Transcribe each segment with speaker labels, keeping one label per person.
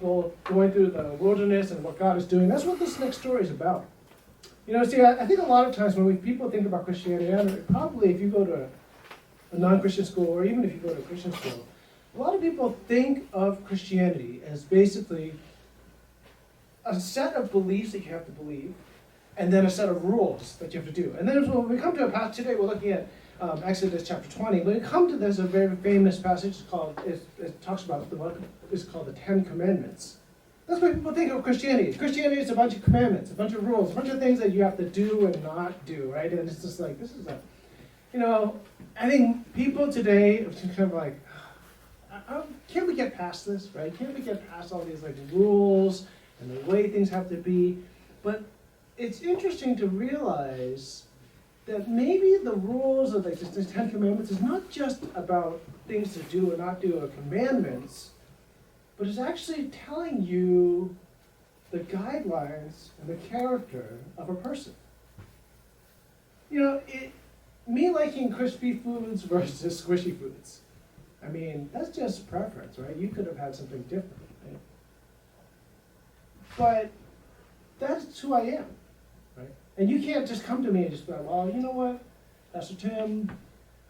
Speaker 1: people going through the wilderness and what God is doing. That's what this next story is about. You know, see, I think a lot of times when people think about Christianity, and probably if you go to a non-Christian school, or even if you go to a Christian school, a lot of people think of Christianity as basically a set of beliefs that you have to believe, and then a set of rules that you have to do. And then when we come to a passage today, we're looking at Exodus chapter 20. When we come to this, a very famous passage it talks about it's called the Ten Commandments. That's what people think of Christianity. Christianity is a bunch of commandments, a bunch of rules, a bunch of things that you have to do and not do, right? And it's just like, this is a, you know, I think people today are kind of like, can't we get past this, right? Can't we get past all these like rules and the way things have to be? But it's interesting to realize that maybe the rules of like the Ten Commandments is not just about things to do or not do or commandments, but it's actually telling you the guidelines and the character of a person. You know, me liking crispy foods versus squishy foods, I mean, that's just preference, right? You could have had something different, right? But that's who I am, right? And you can't just come to me and just be like, well, you know what, Pastor Tim,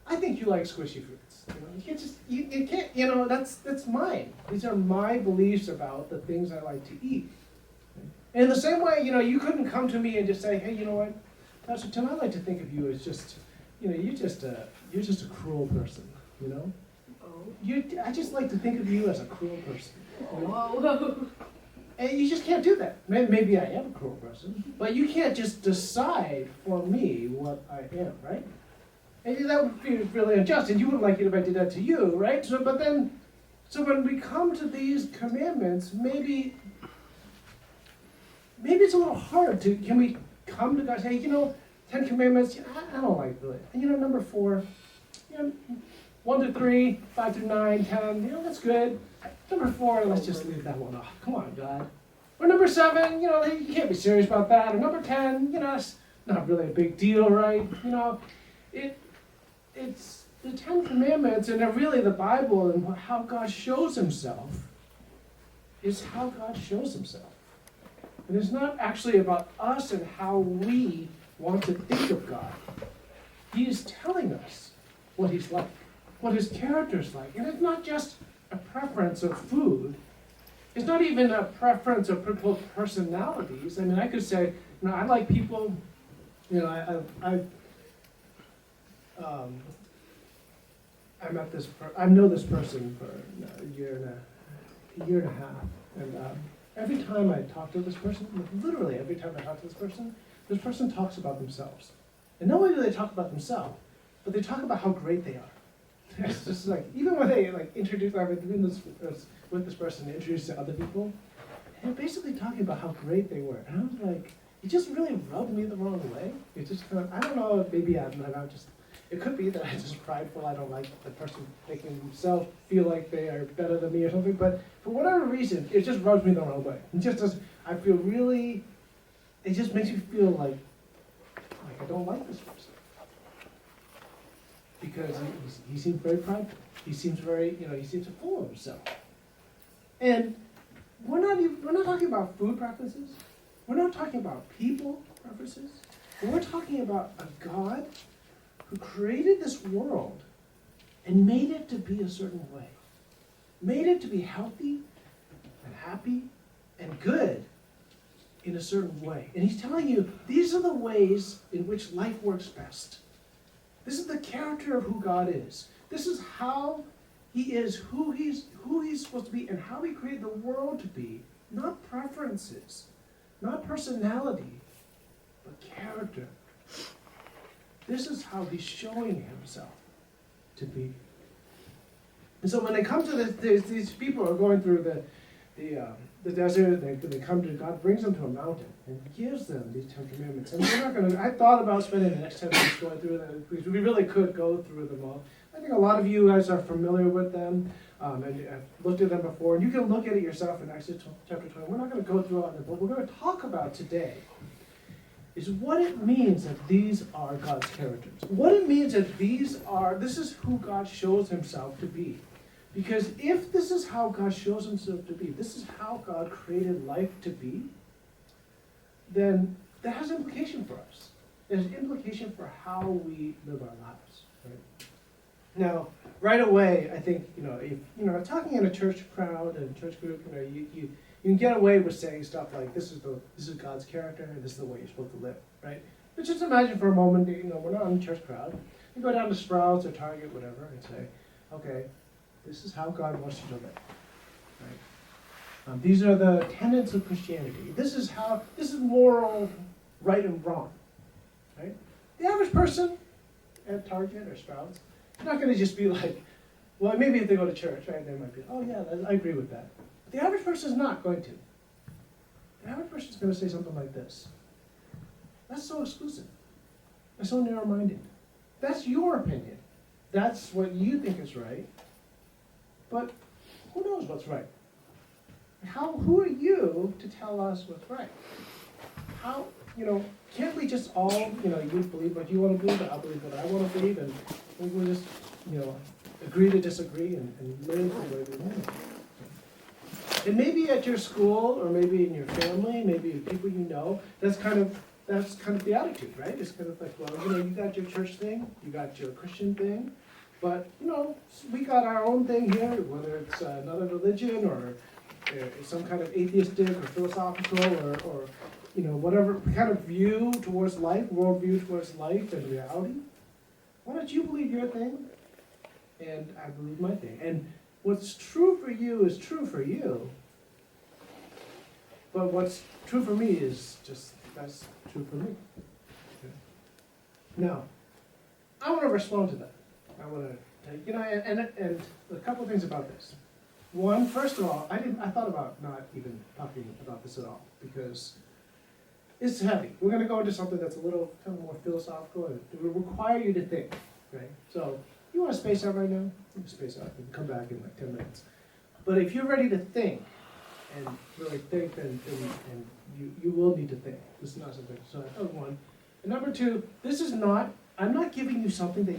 Speaker 1: I think you like squishy foods. You know, you can't just, you can't, you know, that's mine. These are my beliefs about the things I like to eat. And in the same way, you know, you couldn't come to me and just say, hey, you know what, Pastor Tim, I like to think of you as just, you know, you're just a cruel person, you know? I just like to think of you as a cruel person. You know? And you just can't do that. Maybe I am a cruel person, but you can't just decide for me what I am, right? And that would be really unjust, and you wouldn't like it if I did that to you, right? So when we come to these commandments, maybe it's a little hard to, can we come to God and say, hey, you know, 10 Commandments, I don't like really. And you know, number 4, you know, 1 to 3, 5 through 9, 10, you know, that's good. Number 4, let's just leave that one off. Come on, God. Or number 7, you know, you can't be serious about that. Or number 10, you know, it's not really a big deal, right? You know, it's the 10 Commandments, and they're really the Bible and how God shows himself is how God shows himself. And it's not actually about us and how we want to think of God. He is telling us what he's like, what his character's like. And it's not just a preference of food. It's not even a preference of people's personalities. I mean, I could say, you know, I like people, you know, I know this person for a year and a half, and every time I talk to this person, literally every time I talk to this person talks about themselves. And not only do they talk about themselves, but they talk about how great they are. It's just like, even when they like introduce, I've been doing this with this person, introduced to other people, and they're basically talking about how great they were. And I was like, it just really rubbed me the wrong way. It just kind of, I don't know, maybe I'm just, it could be that I'm just prideful. I don't like the person making themselves feel like they are better than me or something. But for whatever reason, it just rubs me the wrong way. It just does. I feel really. It just makes me feel like I don't like this person because he seems very prideful. He seems very, you know, he seems full of himself. And we're not talking about food preferences. We're not talking about people preferences. We're talking about a God who created this world and made it to be a certain way. Made it to be healthy and happy and good in a certain way. And he's telling you, these are the ways in which life works best. This is the character of who God is. This is how he is, who he's supposed to be, and how he created the world to be. Not preferences, not personality, but character. This is how he's showing himself to be. And so when they come to these people are going through the desert, they come to, God brings them to a mountain and gives them these 10 Commandments. And we're not going to, I thought about spending the next 10 minutes going through them, because we really could go through them all. I think a lot of you guys are familiar with them, and have looked at them before, and you can look at it yourself in Exodus chapter 20. We're not going to go through all of them, but we're going to talk about today is what it means that these are God's characters. What it means that this is who God shows himself to be. Because if this is how God shows himself to be, this is how God created life to be, then that has implication for us. There's implication for how we live our lives. Right? Now, right away, I think, if talking in a church crowd and church group, you can get away with saying stuff like, this is God's character, and this is the way you're supposed to live, right? But just imagine for a moment, we're not in a church crowd. You go down to Sprouts or Target, whatever, and say, okay, this is how God wants you to live, right? These are the tenets of Christianity. This is moral right and wrong, right? The average person at Target or Sprouts is not going to just be like, well, maybe if they go to church, right, they might be, oh yeah, I agree with that. But the average person is not going to. The average person is going to say something like this. That's so exclusive. That's so narrow-minded. That's your opinion. That's what you think is right. But who knows what's right? Who are you to tell us what's right? Can't we just all, you believe what you want to believe, and I'll believe what I want to believe, and we'll just, agree to disagree and live the way we want to. And maybe at your school, or maybe in your family, maybe people you know, that's kind of the attitude, right? It's kind of like, well, you got your church thing, you got your Christian thing, but, we got our own thing here, whether it's another religion or some kind of atheistic or philosophical or whatever kind of view towards life, worldview towards life and reality. Why don't you believe your thing, and I believe my thing? And what's true for you is true for you, but what's true for me is that's true for me. Okay. Now, I want to respond to that. I want to, and a couple of things about this. One, first of all, I thought about not even talking about this at all, because it's heavy. We're going to go into something that's a little kind of more philosophical, and it will require you to think, okay? So, you want to space out right now? You can space out and come back in like 10 minutes. But if you're ready to think, and really think, then you will need to think. This is not something, so that's one. And number two, I'm not giving you something that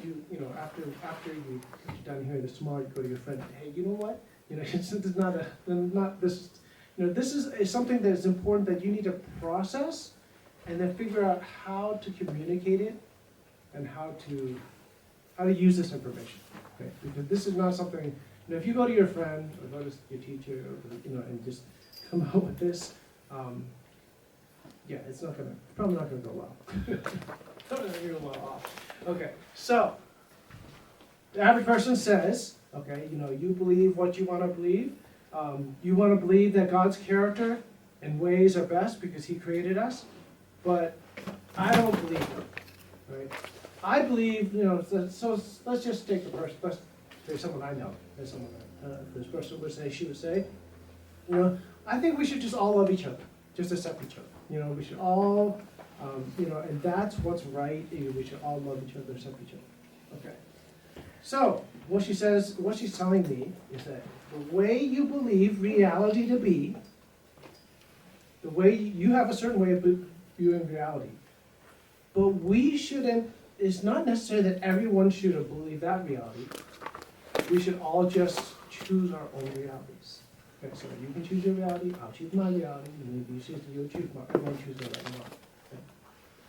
Speaker 1: after you're done hearing this tomorrow, you go to your friend, hey, you know what? This is something that is important that you need to process and then figure out how to communicate it and how to use this information. Okay? Because this is not something, if you go to your friend or go to your teacher, and just come out with this, it's probably not gonna go well. Probably not gonna go well. Okay, so the average person says, okay, you believe what you want to believe. You want to believe that God's character and ways are best because He created us, but I don't believe it. Right? I believe, so let's just take the person. Let's say someone I know. There's someone this person would say. She would say, I think we should just all love each other, just accept each other. We should all, and that's what's right. We should all love each other, accept each other. Okay. So, what she's telling me is that the way you believe reality to be, the way you have a certain way of viewing reality, but it's not necessary that everyone should believe that reality. We should all just choose our own realities. Okay, so you can choose your reality, I'll choose my reality, and you'll choose mine. Everyone chooses their right one.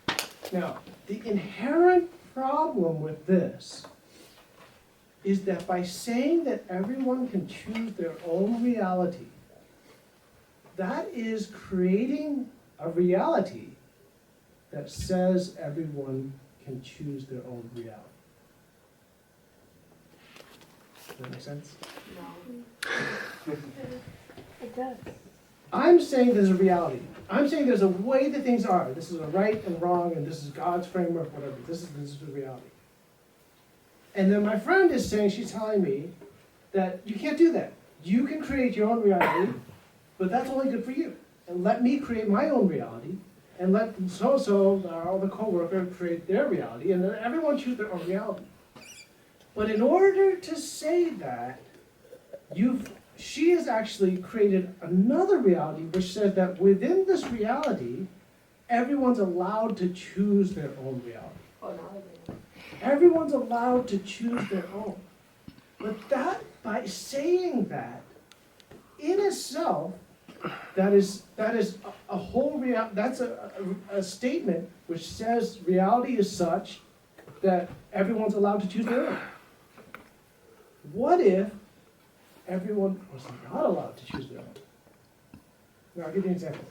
Speaker 1: Okay. Now, the inherent problem with this is that by saying that everyone can choose their own reality, that is creating a reality that says everyone can choose their own reality. Does that make sense?
Speaker 2: No. It does.
Speaker 1: I'm saying there's a reality. I'm saying there's a way that things are. This is a right and wrong, and this is God's framework, whatever. This is the reality. And then my friend is saying, she's telling me that you can't do that. You can create your own reality, but that's only good for you. And let me create my own reality, and let so-so, our other co-worker, create their reality, and then everyone choose their own reality. But in order to say that, she has actually created another reality which says that within this reality, everyone's allowed to choose their own reality.
Speaker 2: Oh, no, I didn't.
Speaker 1: Everyone's allowed to choose their own. But that, by saying that, in itself, that is a whole that's a statement which says reality is such that everyone's allowed to choose their own. What if everyone was not allowed to choose their own? Now, I'll give you an example.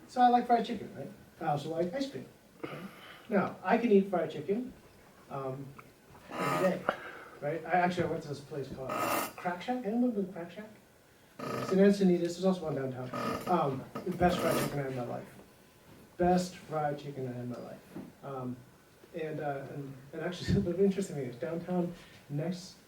Speaker 1: So I like fried chicken, right? I also like ice cream. Right? Now, I can eat fried chicken every day, right? I went to this place called Crack Shack. Anyone been to Crack Shack? It's in Encinitas. There's also one downtown. The best fried chicken I had in my life. Best fried chicken I had in my life. And actually, the interesting thing is downtown,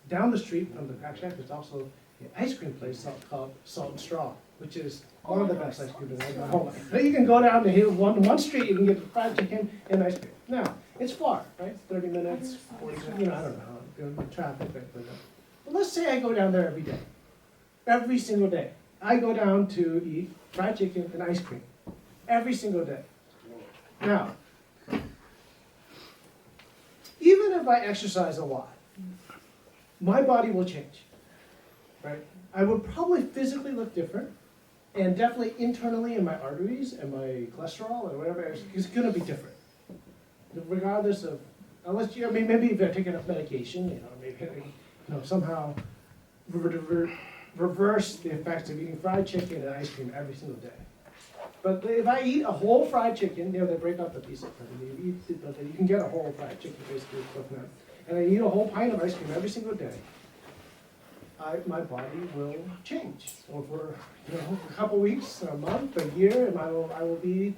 Speaker 1: down the street from the Crack Shack, there's also an ice cream place called Salt and Straw, which is one of the best ice cream I've had in my whole life. You can go down the hill, one street, you can get fried chicken and ice cream. Now, it's far, right? It's 30 minutes, 40 minutes, I don't know, traffic, but let's say I go down there every day. Every single day. I go down to eat fried chicken and ice cream. Every single day. Now, even if I exercise a lot, my body will change, right? I would probably physically look different, and definitely internally in my arteries and my cholesterol or whatever, it's going to be different. Regardless of, unless you, I mean, maybe if I take enough medication, maybe, somehow reverse the effects of eating fried chicken and ice cream every single day. But if I eat a whole fried chicken, they break up the pieces, but you can get a whole fried chicken basically, and I eat a whole pint of ice cream every single day, my body will change over a couple weeks, a month, a year, and I will be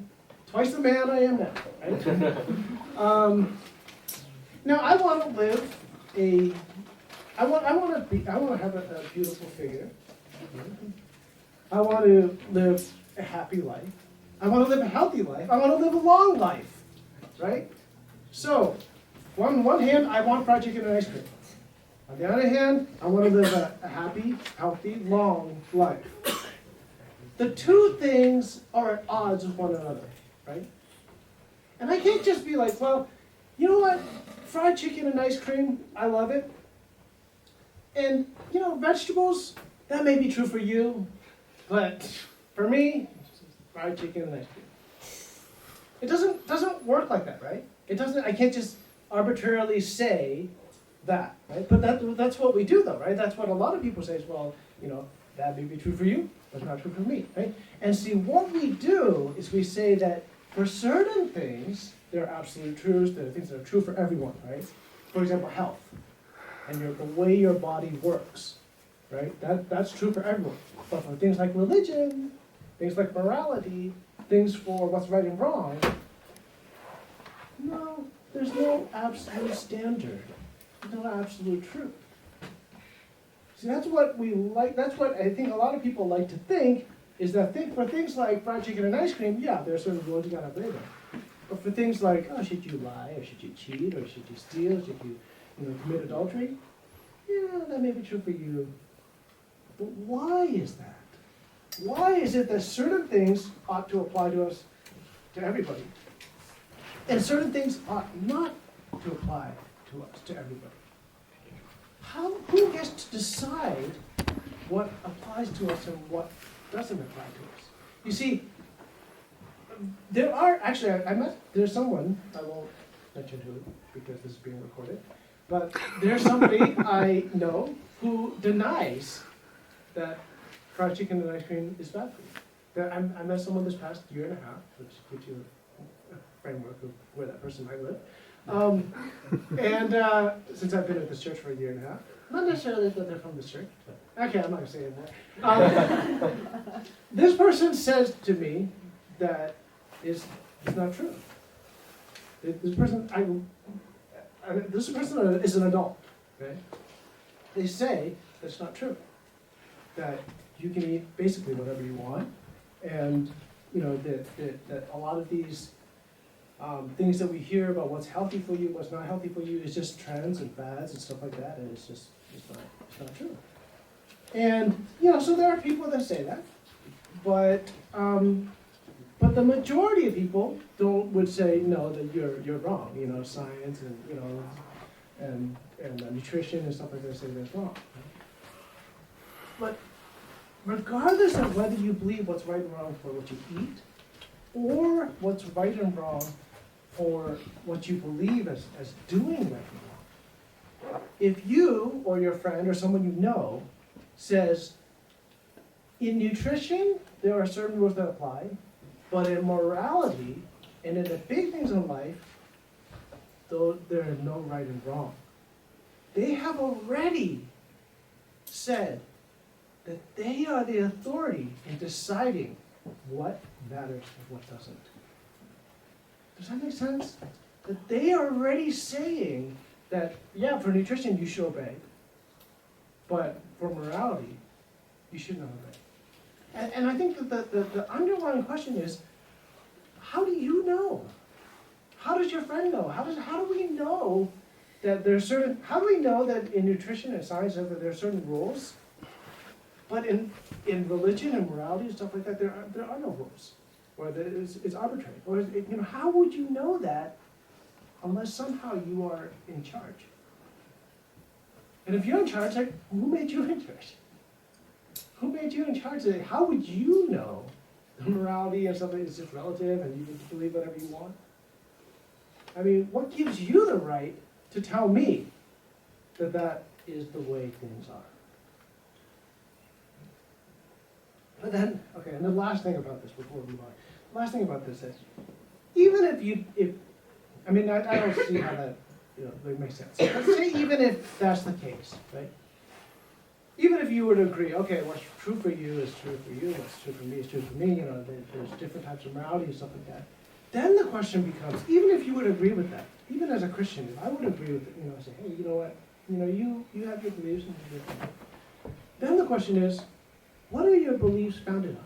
Speaker 1: twice the man I am now. Right? Now I want to live I want to have a beautiful figure. I want to live a happy life. I want to live a healthy life. I want to live a long life, right? So, on one hand, I want fried chicken and ice cream. On the other hand, I want to live a happy, healthy, long life. The two things are at odds with one another, right? And I can't just be like, well, you know what? Fried chicken and ice cream, I love it. And, vegetables, that may be true for you, but for me, fried chicken and ice cream. It doesn't work like that, right? I can't just arbitrarily say that, right? But that's what we do though, right? That's what a lot of people say is, well, that may be true for you, but not true for me, right? And see, what we do is we say that for certain things, there are absolute truths, there are things that are true for everyone, right? For example, health, and the way your body works, right? That's true for everyone. But for things like religion, things like morality, things for what's right and wrong, no, there's no absolute standard. There's no absolute truth. See, that's what we like, that's what I think a lot of people like to think, is that for things like fried chicken and ice cream, yeah, there's certain rules you gotta obey them. But for things like, should you lie, or should you cheat, or should you steal, should you, commit adultery? Yeah, that may be true for you. But why is that? Why is it that certain things ought to apply to us, to everybody, and certain things ought not to apply to us, to everybody? Who gets to decide what applies to us and what doesn't apply to us? You see, there's someone, I won't mention who, because this is being recorded, but there's somebody I know who denies that fried chicken and ice cream is bad for you. I met someone this past year and a half, which gives you a framework of where that person might live. Since I've been at this church for a year and a half, not necessarily that they're from this church, but okay, I'm not going to say anymore. This person says to me that it's not true. This person is an adult. Okay? They say that's not true. That you can eat basically whatever you want, and that a lot of these things that we hear about what's healthy for you, what's not healthy for you, is just trends and fads and stuff like that, and it's not true. And so there are people that say that, but the majority of people would say no, that you're wrong. Science and and nutrition and stuff like that say that's wrong. But regardless of whether you believe what's right and wrong for what you eat, or what's right and wrong for what you believe as doing right and wrong, if you or your friend or someone you know says, in nutrition, there are certain rules that apply, but in morality and in the big things in life, though there are no right and wrong. They have already said that they are the authority in deciding what matters and what doesn't. Does that make sense? That they are already saying that, yeah, for nutrition you should obey, but for morality, you should not obey. And I think that the underlying question is, how do you know? How does your friend know? How do we know that there's certain, how do we know that in nutrition and science that there are certain rules, but in religion and morality and stuff like that, there are no rules, or it's arbitrary, or how would you know that unless somehow you are in charge? And if you're in charge, like, who made you in charge? Who made you in charge? How would you know the morality and stuff is just relative and you can believe whatever you want? I mean, what gives you the right to tell me that that is the way things are? But then, okay, and the last thing about this before we move on, the last thing about this is, even I mean, I don't see how that, really makes sense. Let's say even if that's the case, right? Even if you were to agree, okay, what's true for you is true for you, what's true for me is true for me, there's different types of morality and stuff like that. Then the question becomes, even if you would agree with that, even as a Christian, if I would agree with it, say, hey, you know what, you have your beliefs and your thing. Then the question is, what are your beliefs founded on?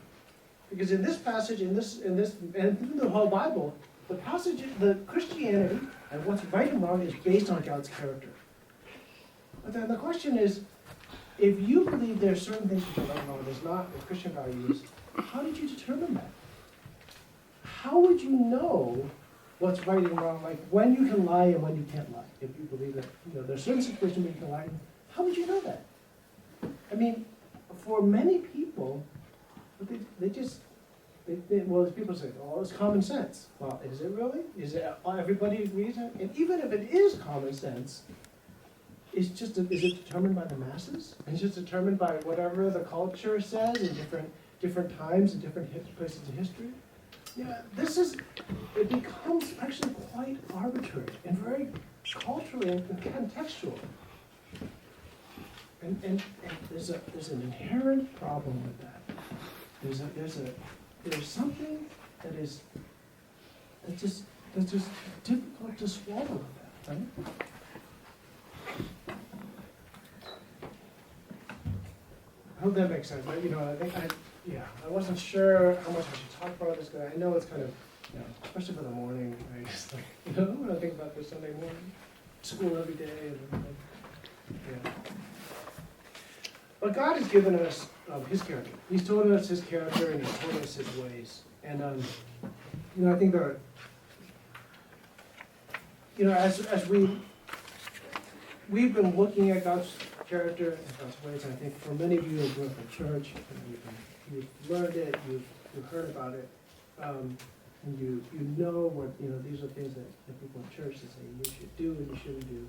Speaker 1: Because in this passage, and through the whole Bible, the Christianity and what's right and wrong is based on God's character. But then the question is, if you believe there are certain things which are right and wrong, there's not the Christian values, how did you determine that? How would you know what's right and wrong, like when you can lie and when you can't lie? If you believe that there's certain situations where you can lie, how would you know that? I mean, for many people, well, as people say, oh, it's common sense. Well, is it really? Is it everybody agrees on it? And even if it is common sense, is it determined by the masses? It's just determined by whatever the culture says in different times and different places in history? Yeah, it becomes actually quite arbitrary and very culturally and contextual. And there's an inherent problem with that. There's something that's just difficult to swallow with that, right? I hope that makes sense. But, I wasn't sure how much I should talk about this, because I know it's kind of, especially for the morning, I just when I think about this Sunday morning, school every day, and everything. Yeah. But God has given us His character. He's told us His character, and He's told us His ways. And I think that as we've been looking at God's character and God's ways, and I think for many of you who grew up in church, you've learned it, you've heard about it, and you know what these are things that people in church say you should do and you shouldn't do.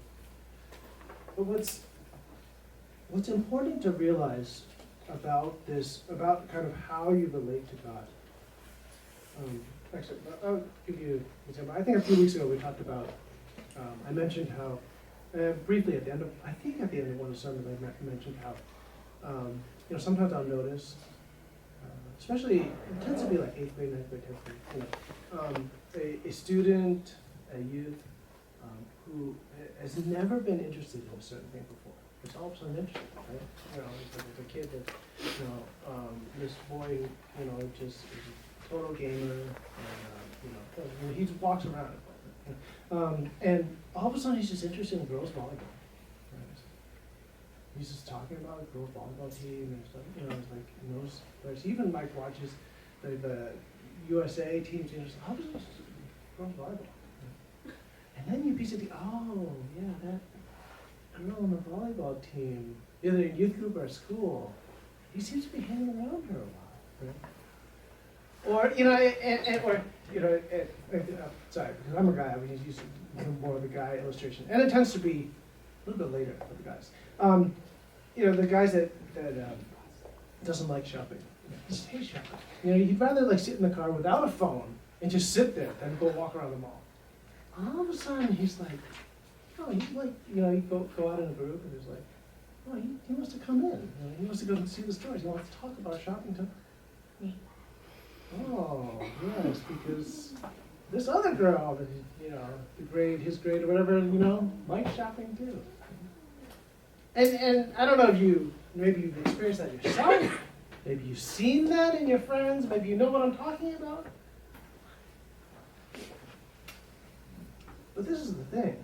Speaker 1: But what's important to realize about kind of how you relate to God. Actually, I'll give you an example. I think a few weeks ago we talked about, I mentioned how, briefly at the end of one of the sermons, I mentioned how, sometimes I'll notice, especially, it tends to be like 8th grade, 9th grade, 10th grade, a student, a youth, who has never been interested in a certain thing before. It's all of a sudden interesting, right? It's a kid that, this boy, just is a total gamer, and he just walks around. And all of a sudden he's just interested in girls volleyball. Right? He's just talking about a girls volleyball team and stuff. It's like he knows. He even like watches the USA teams. How does this girls volleyball? And then you piece it together. Oh, yeah, girl on the volleyball team, either in youth group or school, he seems to be hanging around her a lot, right? Or, you know, sorry, because I'm a guy, I'm used to more of the guy illustration. And it tends to be a little bit later for the guys. You know, the guys that doesn't like shopping. He just hates shopping. You know, he'd rather like sit in the car without a phone and just sit there than go walk around the mall. All of a sudden, he's like, oh, he's like, you know, you go out in a group and he's like, oh, he wants to come in. You know, he wants to go and see the stores. He wants to talk about shopping to me. Oh, yes, because this other girl, that you know, his grade or whatever, you know, likes shopping too. And I don't know if maybe you've experienced that yourself. Maybe you've seen that in your friends. Maybe you know what I'm talking about. But this is the thing.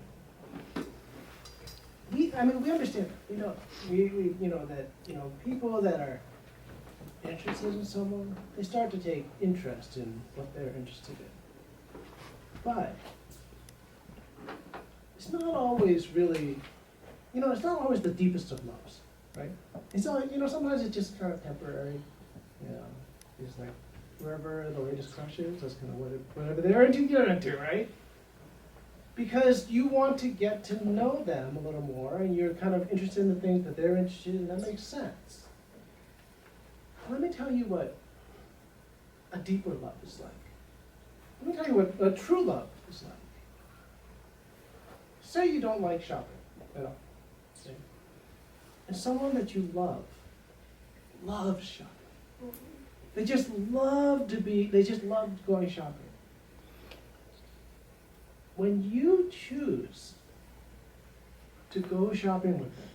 Speaker 1: We understand. We know. We know that, you know, people that are interested in someone, they start to take interest in what they're interested in. But it's not always really, you know, it's not always the deepest of loves, right? It's all, you know, sometimes it's just kind of temporary. You know, it's like wherever the latest crush is, that's kind of whatever they're into, you're into, right? Because you want to get to know them a little more, and you're kind of interested in the things that they're interested in. That makes sense. Let me tell you what a deeper love is like. Let me tell you what a true love is like. Say you don't like shopping at all. See? And someone that you love loves shopping. They just love going shopping. When you choose to go shopping with them,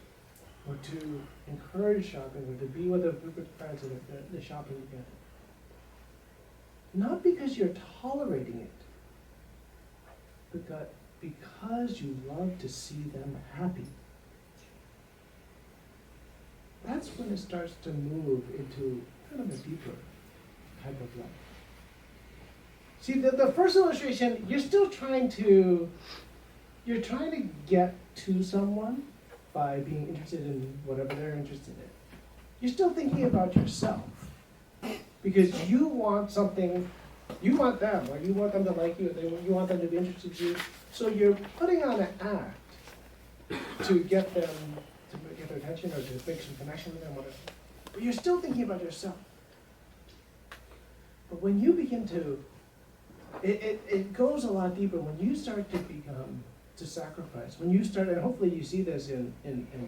Speaker 1: or to encourage shopping, or to be with a group of friends and they're shopping together, not because you're tolerating it, but because you love to see them happy, that's when it starts to move into kind of a deeper type of love. See, the first illustration, you're trying to get to someone by being interested in whatever they're interested in. You're still thinking about yourself because you want something, you want them, or you want them to like you, you want them to be interested in you. So you're putting on an act to get them, to get their attention or to make some connection with them, whatever. But you're still thinking about yourself. But when you begin to, it goes a lot deeper when you start to sacrifice. When you start, and hopefully you see this in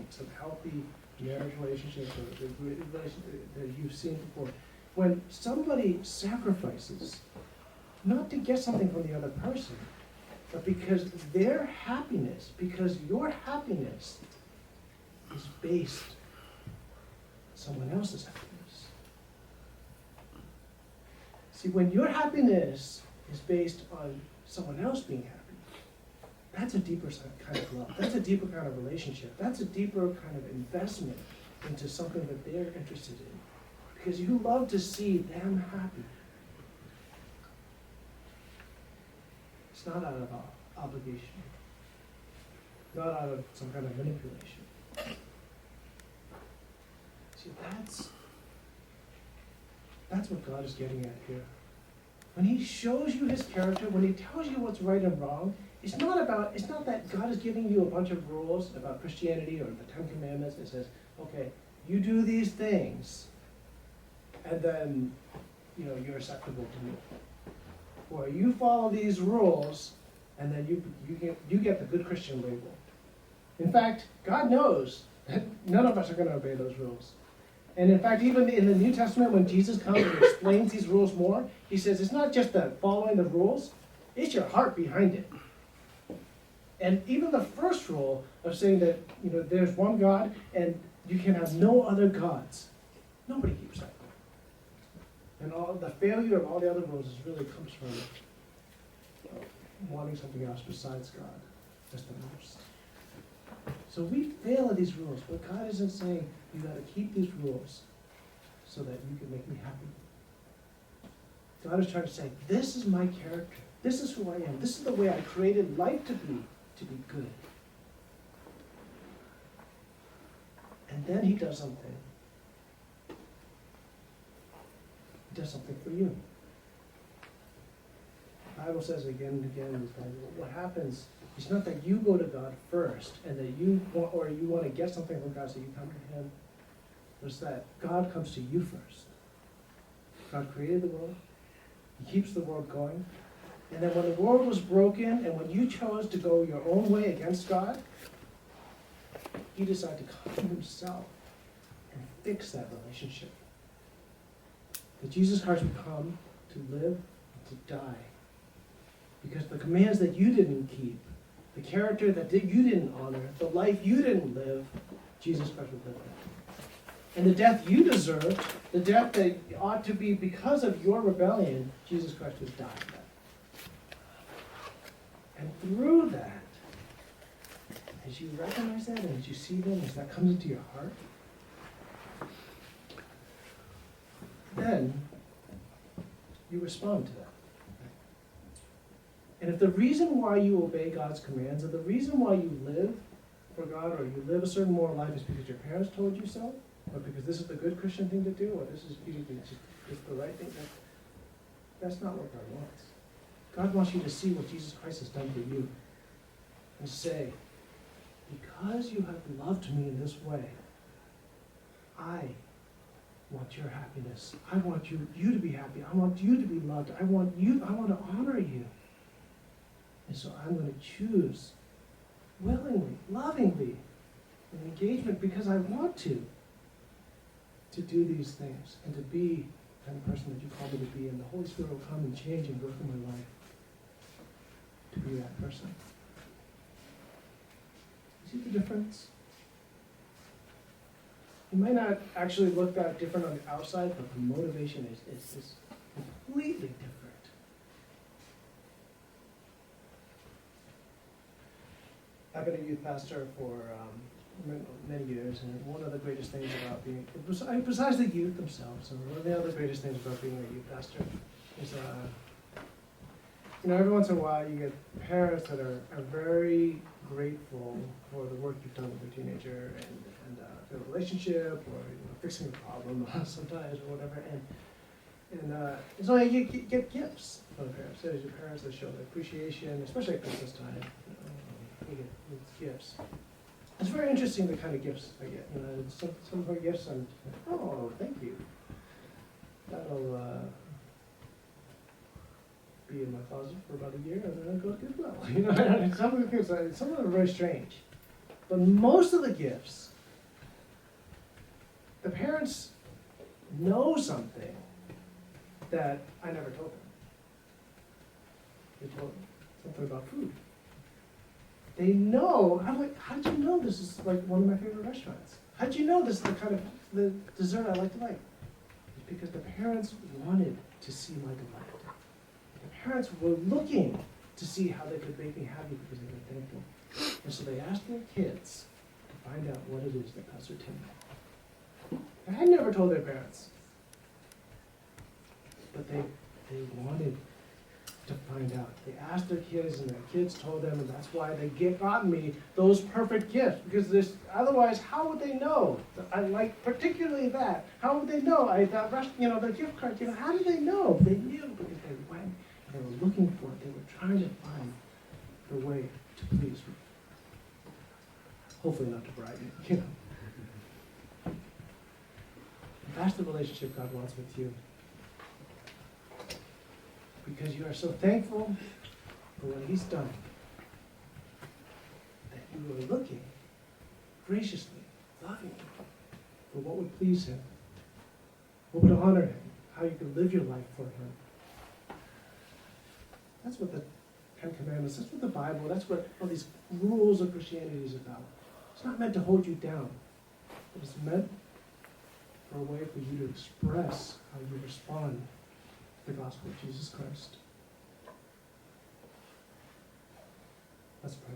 Speaker 1: some healthy marriage relationships or the relationships that you've seen before. When somebody sacrifices, not to get something from the other person, but because their happiness, because your happiness is based on someone else's happiness. See, when your happiness is based on someone else being happy, that's a deeper kind of love. That's a deeper kind of relationship. That's a deeper kind of investment into something that they're interested in. Because you love to see them happy. It's not out of obligation. Not out of some kind of manipulation. See, that's what God is getting at here. When he shows you his character, when he tells you what's right and wrong, it's not that God is giving you a bunch of rules about Christianity or the Ten Commandments that says, okay, you do these things, and then, you know, you're acceptable to me. Or you follow these rules, and then you get the good Christian label. In fact, God knows that none of us are going to obey those rules. And in fact, even in the New Testament, when Jesus comes and explains these rules more, he says it's not just the following the rules, it's your heart behind it. And even the first rule of saying that, you know, there's one God and you can have no other gods, nobody keeps that. And all the failure of all the other rules really comes from wanting something else besides God as the most. So we fail at these rules, but God isn't saying you got to keep these rules so that you can make me happy. God is trying to say, this is my character. This is who I am. This is the way I created life to be good. And then he does something. He does something for you. The Bible says again and again, is that what happens, it's not that you go to God first and that you want, or you want to get something from God so you come to him. It's that God comes to you first. God created the world. He keeps the world going. And then when the world was broken and when you chose to go your own way against God, he decided to come himself and fix that relationship. That Jesus Christ would come to live and to die. Because the commands that you didn't keep, the character that you didn't honor, the life you didn't live, Jesus Christ would live it. And the death you deserved, the death that ought to be because of your rebellion, Jesus Christ would die for that. And through that, as you recognize that and as you see them, as that comes into your heart, then you respond to that. And if the reason why you obey God's commands, or the reason why you live for God, or you live a certain moral life is because your parents told you so, or because this is the good Christian thing to do, or this is it's the right thing, that's not what God wants. God wants you to see what Jesus Christ has done for you and say, because you have loved me in this way, I want your happiness. I want you to be happy. I want you to be loved. I want to honor you. And so I'm going to choose willingly, lovingly, an engagement because I want to do these things and to be the kind of person that you call me to be, and the Holy Spirit will come and change and work in my life to be that person. You see the difference? It might not actually look that different on the outside, but the motivation is completely different. I've been a youth pastor for many years, and one of the greatest things about being, besides the youth themselves, and one of the other greatest things about being a youth pastor is, every once in a while you get parents that are very grateful for the work you've done with their teenager and their relationship, or fixing a problem sometimes or whatever, and so you get gifts from the parents. There's your parents that show their appreciation, especially at Christmas time. You get gifts. It's very interesting the kind of gifts I get. Some of our gifts, I'm like, oh, thank you. That'll be in my closet for about a year, and then it goes good well. Some of the gifts, some of them are very strange, but most of the gifts, the parents know something that I never told them. They told them something about food. They know. I'm like, how'd you know this is like one of my favorite restaurants? How'd you know this is the kind of the dessert I like to like? It's because the parents wanted to see my delight. The parents were looking to see how they could make me happy because they were thankful. And so they asked their kids to find out what it is that Pastor Tim did. I had never told their parents. But they wanted to find out. They asked their kids, and their kids told them, and that's why they gotten me those perfect gifts. Because otherwise, how would they know? I like particularly that. How would they know? The gift card. How did they know? They knew because they went. They were looking for it. They were trying to find the way to please me. Hopefully, not to bribe me. That's the relationship God wants with you. Because you are so thankful for what He's done, that you are looking graciously, lovingly, for what would please Him, what would honor Him, how you can live your life for Him. That's what the Ten Commandments, that's what the Bible, that's what all these rules of Christianity is about. It's not meant to hold you down. It's meant for a way for you to express how you respond the gospel of Jesus Christ. Let's pray.